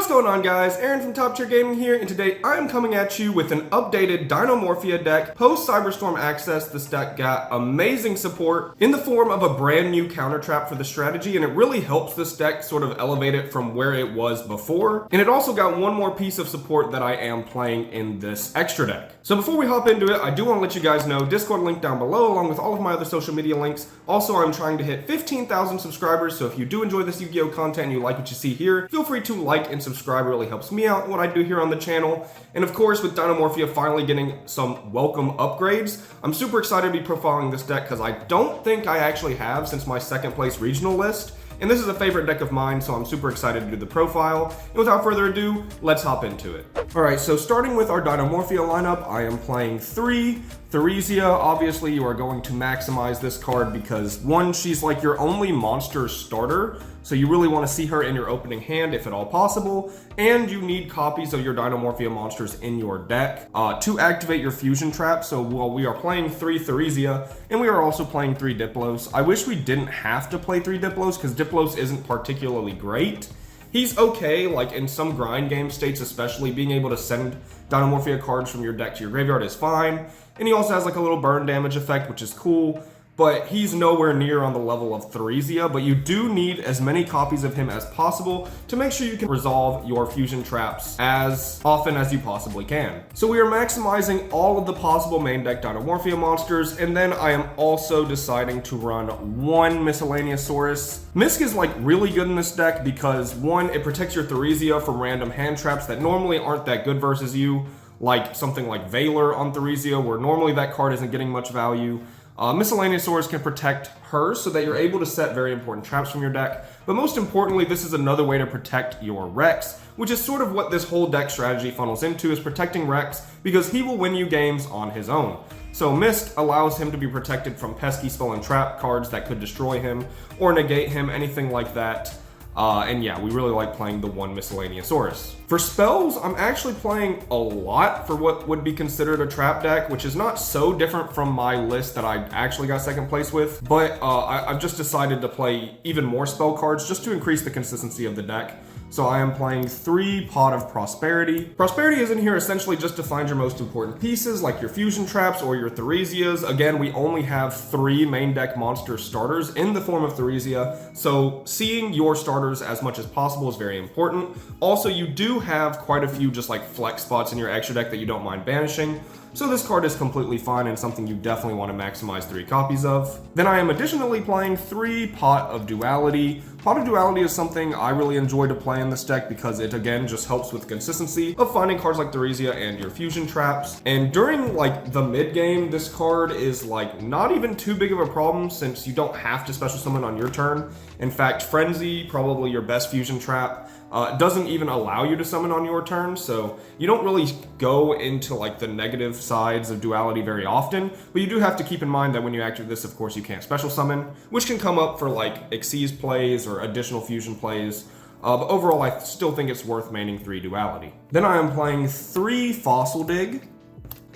What's going on, guys? Aaron from Top Tier Gaming here, and today I'm coming at you with an updated Dinomorphia deck. Post Cyberstorm Access, this deck got amazing support in the form of a brand new counter trap for the strategy, and it really helps this deck sort of elevate it from where it was before. And it also got one more piece of support that I am playing in this extra deck. So before we hop into it, I do want to let you guys know, Discord link down below along with all of my other social media links. Also, I'm trying to hit 15,000 subscribers, so if you do enjoy this Yu-Gi-Oh content and you like what you see here, feel free to like and subscribe. It really helps me out and what I do here on the channel. And of course, with Dinomorphia finally getting some welcome upgrades, I'm super excited to be profiling this deck because I don't think I actually have since my second place regional list. And this is a favorite deck of mine, so I'm super excited to do the profile. And without further ado, let's hop into it. Alright, so starting with our Dinomorphia lineup, I am playing 3 Theresia. Obviously, you are going to maximize this card because, one, she's like your only monster starter, so you really want to see her in your opening hand if at all possible, and you need copies of your Dinomorphia monsters in your deck to activate your fusion trap. So while we are playing 3 Theresia, and we are also playing 3 Diplos, I wish we didn't have to play 3 Diplos because Diplos isn't particularly great. He's okay, like in some grind game states especially, being able to send Dinomorphia cards from your deck to your graveyard is fine. And he also has like a little burn damage effect, which is cool. But he's nowhere near on the level of Theresia, but you do need as many copies of him as possible to make sure you can resolve your fusion traps as often as you possibly can. So we are maximizing all of the possible main deck Dinomorphia monsters, and then I am also deciding to run 1 Miscellaneousaurus. Misk is like really good in this deck because, one, it protects your Theresia from random hand traps that normally aren't that good versus you, like something like Valor on Theresia, where normally that card isn't getting much value. Miscellaneousaurus can protect her so that you're able to set very important traps from your deck. But most importantly, this is another way to protect your Rex, which is sort of what this whole deck strategy funnels into, is protecting Rex because he will win you games on his own. So Mist allows him to be protected from pesky spell and trap cards that could destroy him or negate him, anything like that. And yeah, we really like playing the 1 Miscellaneousaurus. For spells, I'm actually playing a lot for what would be considered a trap deck, which is not so different from my list that I actually got second place with. But I've just decided to play even more spell cards just to increase the consistency of the deck. So I am playing 3 Pot of Prosperity. Prosperity is in here essentially just to find your most important pieces, like your fusion traps or your Theresias. Again, we only have 3 main deck monster starters in the form of Theresia, so seeing your starters as much as possible is very important. Also, you do have quite a few just like flex spots in your extra deck that you don't mind banishing. So this card is completely fine and something you definitely want to maximize 3 copies of. Then I am additionally playing 3 Pot of Duality. Pot of Duality is something I really enjoy to play in this deck because it again just helps with the consistency of finding cards like Theresia and your fusion traps. And during like the mid game, this card is like not even too big of a problem since you don't have to special summon on your turn. In fact, Frenzy, probably your best fusion trap, doesn't even allow you to summon on your turn, so you don't really go into like the negative sides of duality very often, but you do have to keep in mind that when you activate this, of course, you can't special summon, which can come up for like Xyz plays or additional fusion plays, but overall I still think it's worth maining 3 duality. Then I am playing 3 Fossil Dig.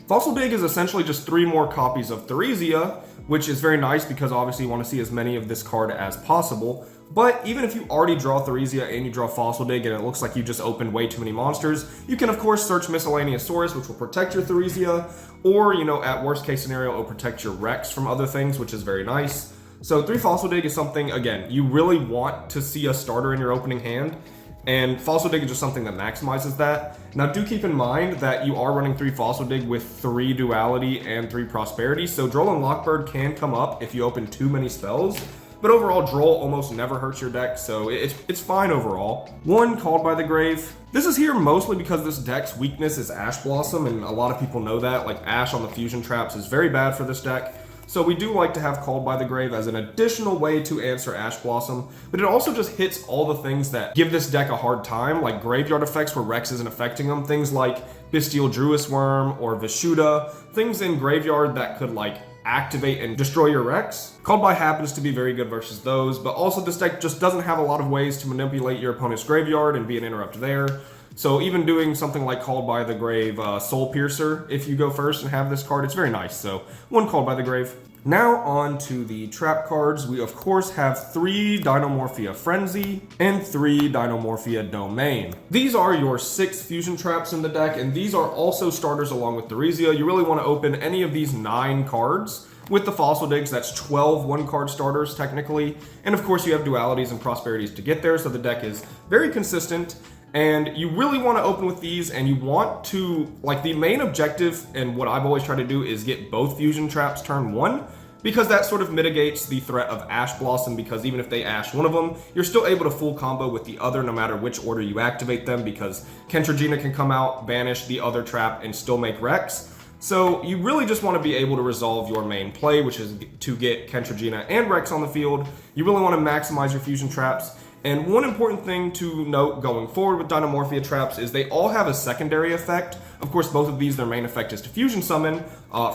Fossil Dig is essentially just 3 more copies of Theresia, which is very nice because obviously you want to see as many of this card as possible. But even if you already draw Theresia and you draw Fossil Dig and it looks like you just opened way too many monsters, you can of course search Miscellaneousaurus, which will protect your Theresia, or, you know, at worst case scenario, it will protect your Rex from other things, which is very nice. So 3 Fossil Dig is something, again, you really want to see a starter in your opening hand, and Fossil Dig is just something that maximizes that. Now do keep in mind that you are running 3 Fossil Dig with 3 Duality and 3 Prosperity, so Droll and Lockbird can come up if you open too many spells. But overall, Droll almost never hurts your deck, so it's fine overall. 1 Called by the Grave. This is here mostly because this deck's weakness is Ash Blossom, and a lot of people know that. Like, Ash on the fusion traps is very bad for this deck. So we do like to have Called by the Grave as an additional way to answer Ash Blossom, but it also just hits all the things that give this deck a hard time, like graveyard effects where Rex isn't affecting them, things like Bestial Druis Worm or Vishuda, things in graveyard that could like activate and destroy your Rex. Called by happens to be very good versus those, but also this deck just doesn't have a lot of ways to manipulate your opponent's graveyard and be an interrupt there. So even doing something like Called by the Grave, Soul Piercer, if you go first and have this card, it's very nice. So 1 Called by the Grave. Now on to the trap cards. We of course have 3 Dinomorphia Frenzy and 3 Dinomorphia Domain. These are your 6 fusion traps in the deck, and these are also starters along with Theresia. You really want to open any of these 9 cards. With the Fossil Digs, that's 12 1-card starters technically. And of course you have dualities and prosperities to get there, so the deck is very consistent. And you really want to open with these, and you want to, like, the main objective, and what I've always tried to do, is get both fusion traps turn 1, because that sort of mitigates the threat of Ash Blossom, because even if they Ash one of them, you're still able to full combo with the other no matter which order you activate them, because Kentragina can come out, banish the other trap, and still make Rex. So you really just want to be able to resolve your main play, which is to get Kentragina and Rex on the field. You really want to maximize your fusion traps. And one important thing to note going forward with Dinomorphia traps is they all have a secondary effect. Of course, both of these, their main effect is to fusion summon.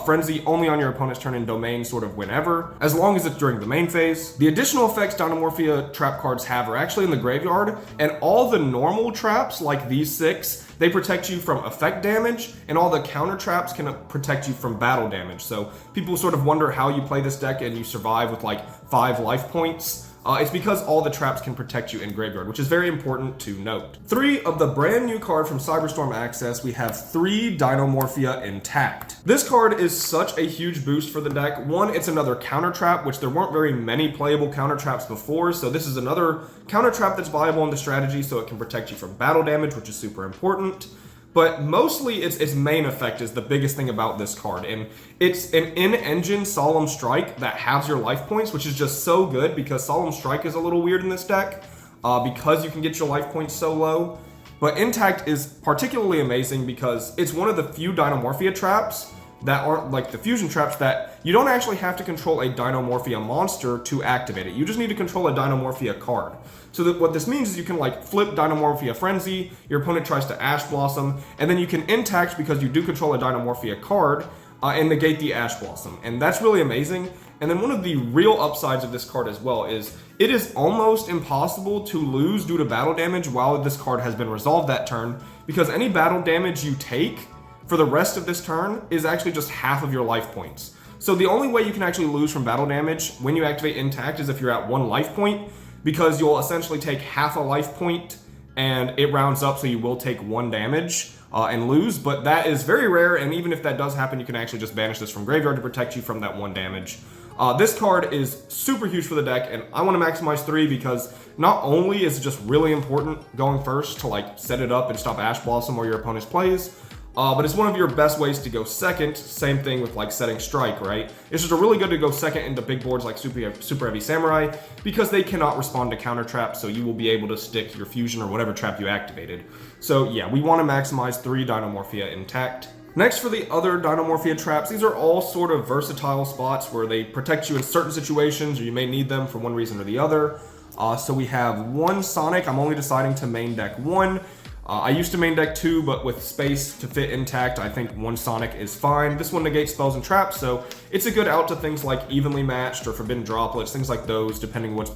Frenzy only on your opponent's turn, and Domain sort of whenever, as long as it's during the main phase. The additional effects Dinomorphia trap cards have are actually in the graveyard, and all the normal traps, like these 6, they protect you from effect damage, and all the counter traps can protect you from battle damage. So people sort of wonder how you play this deck and you survive with like 5 life points. It's because all the traps can protect you in graveyard, which is very important to note. 3 of the brand new card from Cyberstorm Access, we have 3 Dinomorphia Intact. This card is such a huge boost for the deck. One, it's another counter trap, which there weren't very many playable counter traps before, so this is another counter trap that's viable in the strategy, so it can protect you from battle damage, which is super important. But mostly its main effect is the biggest thing about this card, and it's an in-engine Solemn Strike that halves your life points, which is just so good because Solemn Strike is a little weird in this deck because you can get your life points so low. But Intact is particularly amazing because it's one of the few Dinomorphia traps that aren't like the fusion traps that you don't actually have to control a Dinomorphia monster to activate it. You just need to control a Dinomorphia card. So that what this means is you can like flip Dinomorphia Frenzy, your opponent tries to Ash Blossom, and then you can Intact because you do control a Dinomorphia card and negate the Ash Blossom. And that's really amazing. And then one of the real upsides of this card as well is it is almost impossible to lose due to battle damage while this card has been resolved that turn, because any battle damage you take for the rest of this turn is actually just half of your life points. So the only way you can actually lose from battle damage when you activate Intact is if you're at 1 life point, because you'll essentially take half a life point and it rounds up, so you will take 1 damage and lose, but that is very rare, and even if that does happen, you can actually just banish this from graveyard to protect you from that 1 damage. This card is super huge for the deck, and I want to maximize 3 because not only is it just really important going first to like set it up and stop Ash Blossom or your opponent's plays, but it's one of your best ways to go second. Same thing with like setting Strike, right? It's just a really good to go second into big boards like Super Heavy Samurai because they cannot respond to counter traps, so you will be able to stick your fusion or whatever trap you activated. So yeah, we want to maximize 3 Dinomorphia Intact. Next, for the other Dinomorphia traps, these are all sort of versatile spots where they protect you in certain situations, or you may need them for one reason or the other. So we have 1 Sonic. I'm only deciding to main deck 1. I used to main deck 2, but with space to fit Intact, I think 1 Sonic is fine. This one negates spells and traps, so it's a good out to things like Evenly Matched or Forbidden Droplets, things like those, depending what's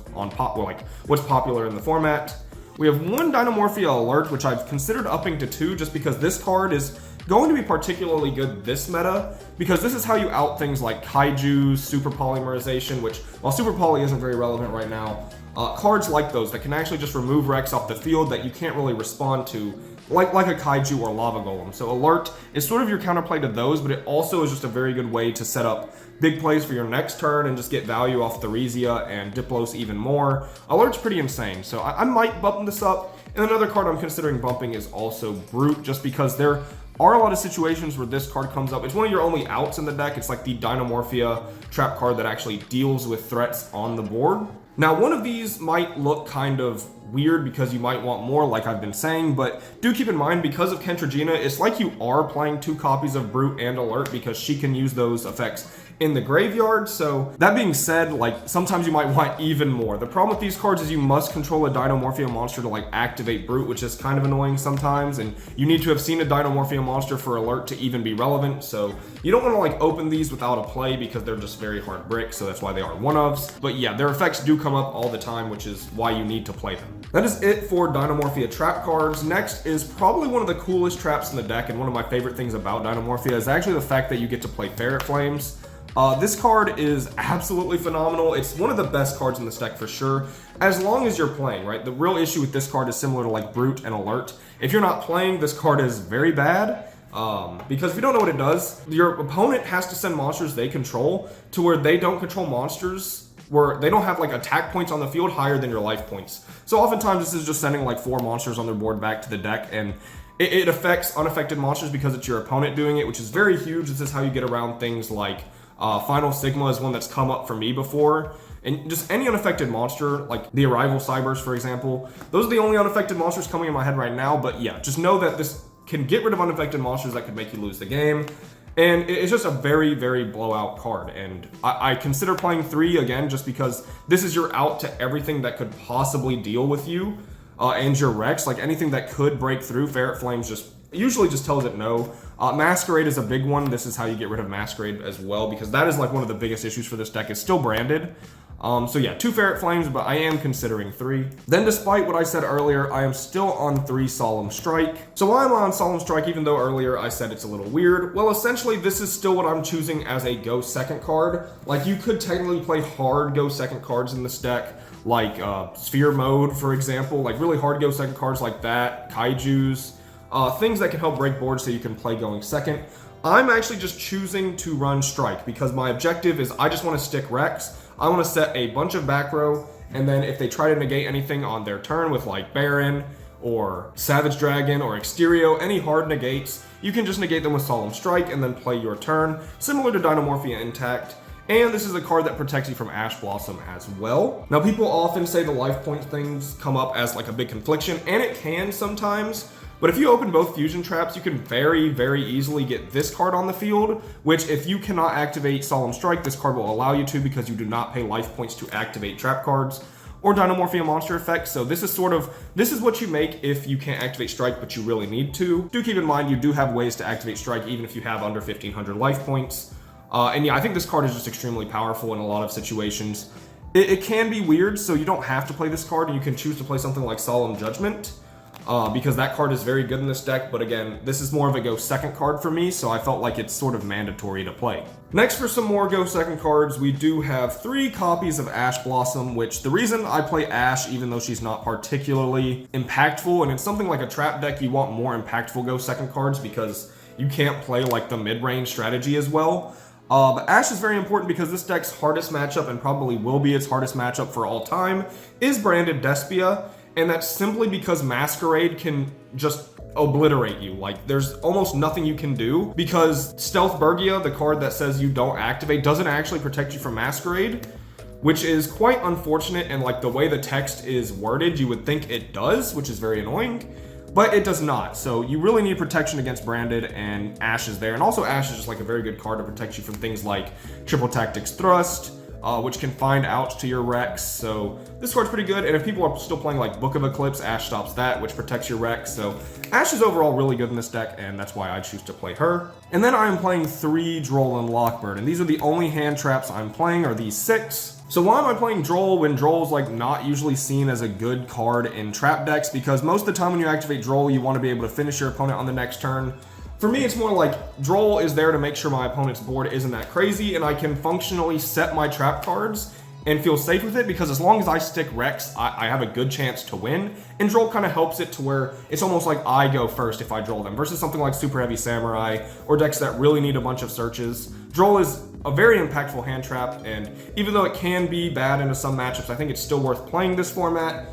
popular in the format. We have 1 Dinomorphia Alert, which I've considered upping to 2 just because this card is going to be particularly good this meta, because this is how you out things like Kaiju, Super Polymerization, which, while Super Poly isn't very relevant right now, cards like those that can actually just remove Rex off the field that you can't really respond to, like a Kaiju or Lava Golem. So Alert is sort of your counterplay to those, but it also is just a very good way to set up big plays for your next turn and just get value off Theresia and Diplos even more. Alert's pretty insane, so I might bump this up. And another card I'm considering bumping is also Brute, just because there are a lot of situations where this card comes up. It's one of your only outs in the deck. It's like the Dinomorphia trap card that actually deals with threats on the board. Now, one of these might look kind of weird because you might want more, like I've been saying, but do keep in mind, because of Kentragina, it's like you are playing 2 copies of Brute and Alert because she can use those effects in the graveyard. So that being said, like, sometimes you might want even more. The problem with these cards is you must control a Dinomorphia monster to like activate Brute, which is kind of annoying sometimes, and you need to have seen a Dinomorphia monster for Alert to even be relevant. So you don't want to like open these without a play because they're just very hard bricks, so that's why they are one-ofs. But yeah, their effects do come up all the time, which is why you need to play them. That is it for Dinomorphia trap cards. Next is probably one of the coolest traps in the deck, and one of my favorite things about Dinomorphia is actually the fact that you get to play Ferret Flames. This card is absolutely phenomenal. It's one of the best cards in this deck for sure, as long as you're playing, right? The real issue with this card is similar to like Brute and Alert. If you're not playing, this card is very bad. Because if you don't know what it does, your opponent has to send monsters they control to where they don't control monsters, where they don't have like attack points on the field higher than your life points. So oftentimes this is just sending like 4 monsters on their board back to the deck, and it affects unaffected monsters because it's your opponent doing it, which is very huge. This is how you get around things like Final Sigma is one that's come up for me before. And just any unaffected monster, like the Arrival Cybers, for example. Those are the only unaffected monsters coming in my head right now, but yeah, just know that this can get rid of unaffected monsters that could make you lose the game. And it's just a very, very blowout card. And I consider playing 3 again, just because this is your out to everything that could possibly deal with you and your Rex. Like anything that could break through, Ferret Flames usually just tells it no. Masquerade is a big one. This is how you get rid of Masquerade as well, because that is like one of the biggest issues for this deck. It's still branded. So yeah, 2 Ferret Flames, but I am considering 3. Then despite what I said earlier, I am still on 3 Solemn Strike. So why am I on Solemn Strike, even though earlier I said it's a little weird? Well, essentially this is still what I'm choosing as a go second card. Like you could technically play hard go second cards in this deck, like Sphere Mode, for example, like really hard go second cards like that, Kaijus, things that can help break boards so you can play going second. I'm actually just choosing to run Strike because my objective is I just want to stick Rex. I want to set a bunch of back row, and then if they try to negate anything on their turn with like Baron or Savage Dragon or Exterio, any hard negates, you can just negate them with Solemn Strike and then play your turn, similar to Dinomorphia Intact. And this is a card that protects you from Ash Blossom as well. Now people often say the life point things come up as like a big confliction, and it can sometimes. But if you open both fusion traps, you can very, very easily get this card on the field, which if you cannot activate Solemn Strike, this card will allow you to because you do not pay life points to activate trap cards or Dinomorphia monster effects. So this is what you make if you can't activate Strike, but you really need to. Do keep in mind, you do have ways to activate Strike even if you have under 1,500 life points. And yeah, I think this card is just extremely powerful in a lot of situations. It can be weird, so you don't have to play this card, and you can choose to play something like Solemn Judgment. Because that card is very good in this deck, but again, this is more of a go second card for me, so I felt like it's sort of mandatory to play. Next, for some more go second cards, we do have 3 copies of Ash Blossom, which the reason I play Ash, even though she's not particularly impactful, and it's something like a trap deck, you want more impactful go second cards because you can't play like the mid-range strategy as well. But Ash is very important because this deck's hardest matchup, and probably will be its hardest matchup for all time, is branded Despia. And that's simply because Masquerade can just obliterate you. Like, there's almost nothing you can do because Stealth Bergia, the card that says you don't activate, doesn't actually protect you from Masquerade, which is quite unfortunate. And like the way the text is worded, you would think it does, which is very annoying, but it does not. So you really need protection against branded, and Ash is there. And also Ash is just like a very good card to protect you from things like Triple Tactics Thrust, which can find out to your Rex. So this card's pretty good. And if people are still playing like Book of Eclipse, Ash stops that, which protects your Rex. So Ash is overall really good in this deck, and that's why I choose to play her. And then I am playing 3 Droll and Lockbird, and these are the only hand traps I'm playing, are these 6. So why am I playing Droll when Droll's like not usually seen as a good card in trap decks? Because most of the time when you activate Droll, you want to be able to finish your opponent on the next turn. For me, it's more like Droll is there to make sure my opponent's board isn't that crazy, and I can functionally set my trap cards and feel safe with it, because as long as I stick Rex, I have a good chance to win. And Droll kind of helps it to where it's almost like I go first if I Droll them, versus something like Super Heavy Samurai or decks that really need a bunch of searches. Droll is a very impactful hand trap, and even though it can be bad into some matchups, I think it's still worth playing this format,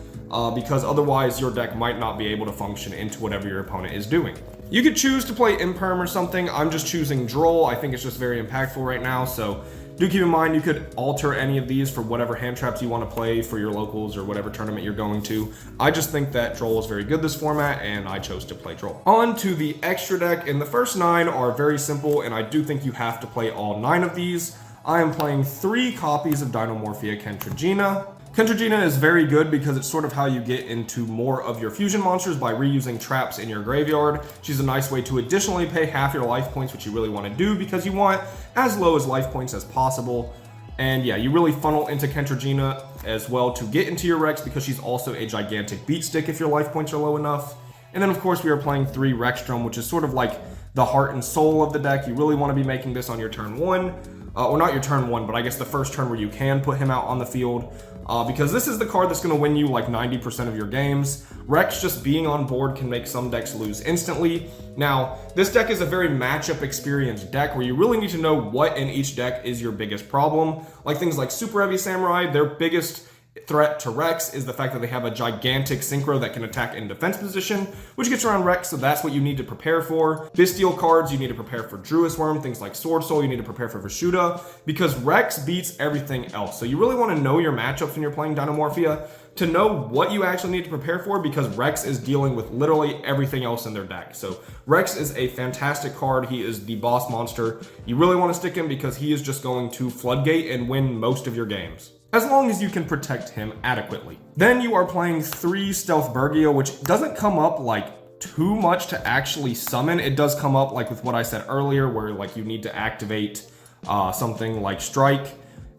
because otherwise your deck might not be able to function into whatever your opponent is doing. You could choose to play Imperm or something. I'm just choosing Droll. I think it's just very impactful right now, so do keep in mind you could alter any of these for whatever hand traps you want to play for your locals or whatever tournament you're going to. I just think that Droll is very good this format, and I chose to play Droll. On to the extra deck, and the first 9 are very simple, and I do think you have to play all 9 of these. I am playing 3 copies of Dinomorphia Kentragina. Kentragina is very good because it's sort of how you get into more of your fusion monsters by reusing traps in your graveyard. She's a nice way to additionally pay half your life points, which you really want to do because you want as low as life points as possible. And yeah, you really funnel into Kentragina as well to get into your Rex, because she's also a gigantic beat stick if your life points are low enough. And then of course we are playing 3 Rexstrom, which is sort of like the heart and soul of the deck. You really want to be making this on your turn 1. or not your turn 1, but I guess the first turn where you can put him out on the field. Because this is the card that's going to win you like 90% of your games. Rex just being on board can make some decks lose instantly. Now, this deck is a very matchup experienced deck where you really need to know what in each deck is your biggest problem. Like things like Super Heavy Samurai, their biggest threat to Rex is the fact that they have a gigantic synchro that can attack in defense position, which gets around Rex, so that's what you need to prepare for. Bestial cards, you need to prepare for Druis Worm, things like Sword Soul, you need to prepare for Vishuda, because Rex beats everything else. So you really want to know your matchups when you're playing Dinomorphia to know what you actually need to prepare for, because Rex is dealing with literally everything else in their deck. So Rex is a fantastic card. He is the boss monster. You really want to stick him because he is just going to floodgate and win most of your games, as long as you can protect him adequately. Then you are playing 3 Stealth Bergia, which doesn't come up like too much to actually summon. It does come up like with what I said earlier, where like you need to activate something like Strike,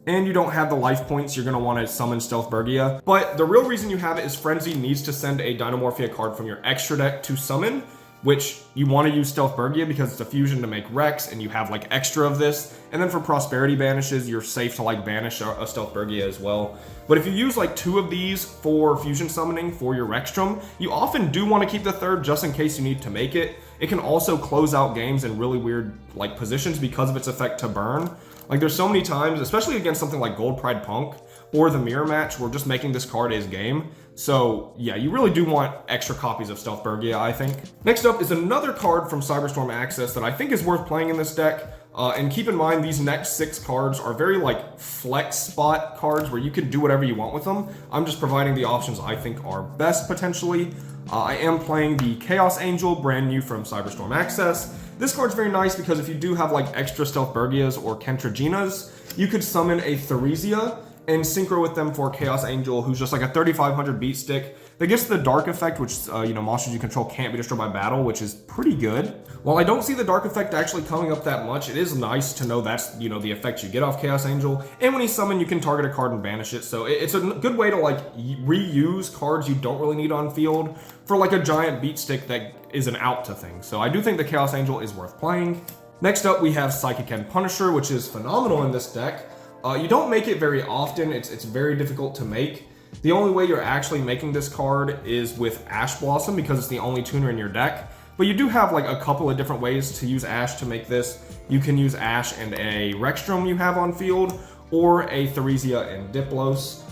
and you don't have the life points, you're going to want to summon Stealth Bergia. But the real reason you have it is Frenzy needs to send a Dinomorphia card from your extra deck to summon, which you want to use Stealth Bergia because it's a fusion to make Rex, and you have like extra of this. And then for Prosperity banishes, you're safe to like banish a Stealth Bergia as well. But if you use like 2 of these for fusion summoning for your Rexstrom, you often do want to keep the 3rd just in case you need to make it. It can also close out games in really weird like positions because of its effect to burn. Like there's so many times, especially against something like Gold Pride Punk or the Mirror Match, where just making this card is game. So yeah, you really do want extra copies of Stealth Bergia, I think. Next up is another card from Cyberstorm Access that I think is worth playing in this deck. And keep in mind, these next 6 cards are very like flex spot cards where you can do whatever you want with them. I'm just providing the options I think are best potentially. I am playing the Chaos Angel, brand new from Cyberstorm Access. This card's very nice because if you do have like extra Stealth Bergias or Kentraginas, you could summon a Theresia and synchro with them for Chaos Angel, who's just like a 3500 beat stick that gets the Dark Effect, which monsters you control can't be destroyed by battle, which is pretty good. While I don't see the Dark Effect actually coming up that much, it is nice to know that's the effect you get off Chaos Angel. And when you summon, you can target a card and banish it. So it's a good way to like reuse cards you don't really need on field for like a giant beat stick that is an out to things. So I do think the Chaos Angel is worth playing. Next up, we have Psychic End Punisher, which is phenomenal in this deck. You don't make it very often. It's very difficult to make. The only way you're actually making this card is with Ash Blossom because it's the only tuner in your deck. But you do have like a couple of different ways to use Ash to make this. You can use Ash and a Rexstrom you have on field, or a Theresia and Diplos.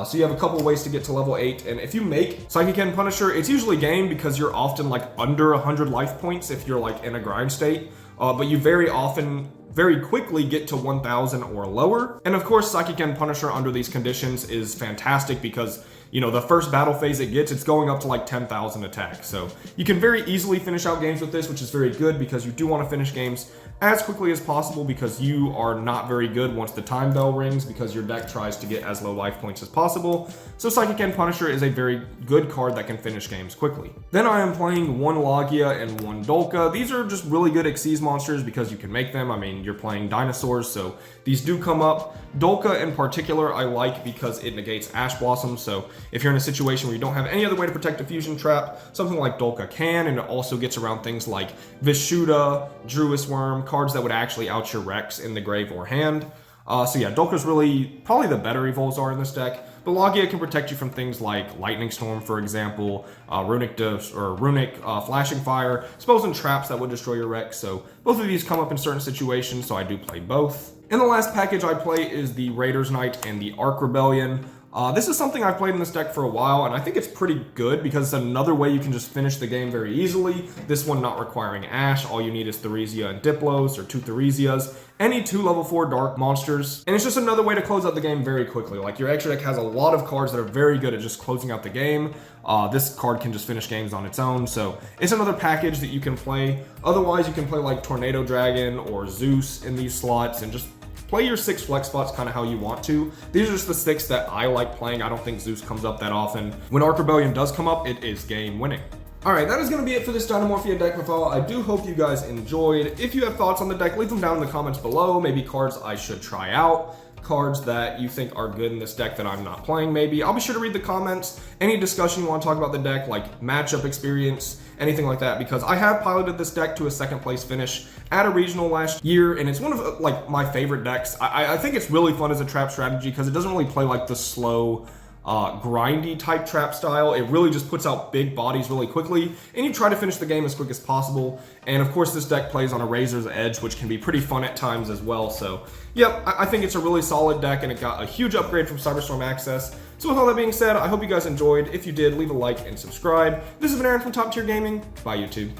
So you have a couple ways to get to level 8, and if you make Psychic End Punisher, it's usually game because you're often like under 100 life points if you're like in a grind state, but you very often very quickly get to 1000 or lower. And of course, Psychic End Punisher under these conditions is fantastic because the first battle phase it gets, it's going up to like 10,000 attack. So you can very easily finish out games with this, which is very good because you do want to finish games as quickly as possible because you are not very good once the time bell rings because your deck tries to get as low life points as possible. So Psychic End Punisher is a very good card that can finish games quickly. Then I am playing 1 Logia and 1 Dolka. These are just really good Xyz monsters because you can make them. I mean, you're playing dinosaurs, so these do come up. Dolka in particular I like because it negates Ash Blossom, so if you're in a situation where you don't have any other way to protect a fusion trap, something like Dolka can, and it also gets around things like Vishuda, Druis Worm, cards that would actually out your Rex in the grave or hand. So yeah, Dolka's really probably the better Evolzar in this deck, but Logia can protect you from things like Lightning Storm, for example, Runic Flashing Fire, spells and traps that would destroy your Rex, so both of these come up in certain situations, so I do play both. And the last package I play is the Raiders Knight and the Ark Rebellion. This is something I've played in this deck for a while, and I think it's pretty good because it's another way you can just finish the game very easily. This one not requiring Ash, all you need is Theresia and Diplos, or 2 Theresias, any 2 level 4 dark monsters, and it's just another way to close out the game very quickly. Like, your extra deck has a lot of cards that are very good at just closing out the game. This card can just finish games on its own, so it's another package that you can play. Otherwise, you can play like Tornado Dragon or Zeus in these slots and just play your 6 flex spots kind of how you want to. These are just the 6 that I like playing. I don't think Zeus comes up that often. When Ark Rebellion does come up, it is game winning. Alright, that is going to be it for this Dinomorphia deck profile. I do hope you guys enjoyed. If you have thoughts on the deck, leave them down in the comments below. Maybe cards I should try out, cards that you think are good in this deck that I'm not playing maybe. I'll be sure to read the comments, any discussion you want to talk about the deck, like matchup experience, anything like that, because I have piloted this deck to a second place finish at a regional last year, and it's one of like my favorite decks. I think it's really fun as a trap strategy because it doesn't really play like the slow, grindy type trap style. It really just puts out big bodies really quickly, and you try to finish the game as quick as possible. And of course, this deck plays on a Razor's Edge, which can be pretty fun at times as well. So, yep, I think it's a really solid deck, and it got a huge upgrade from Cyberstorm Access. So with all that being said, I hope you guys enjoyed. If you did, leave a like and subscribe. This has been Aaron from Top Tier Gaming. Bye, YouTube.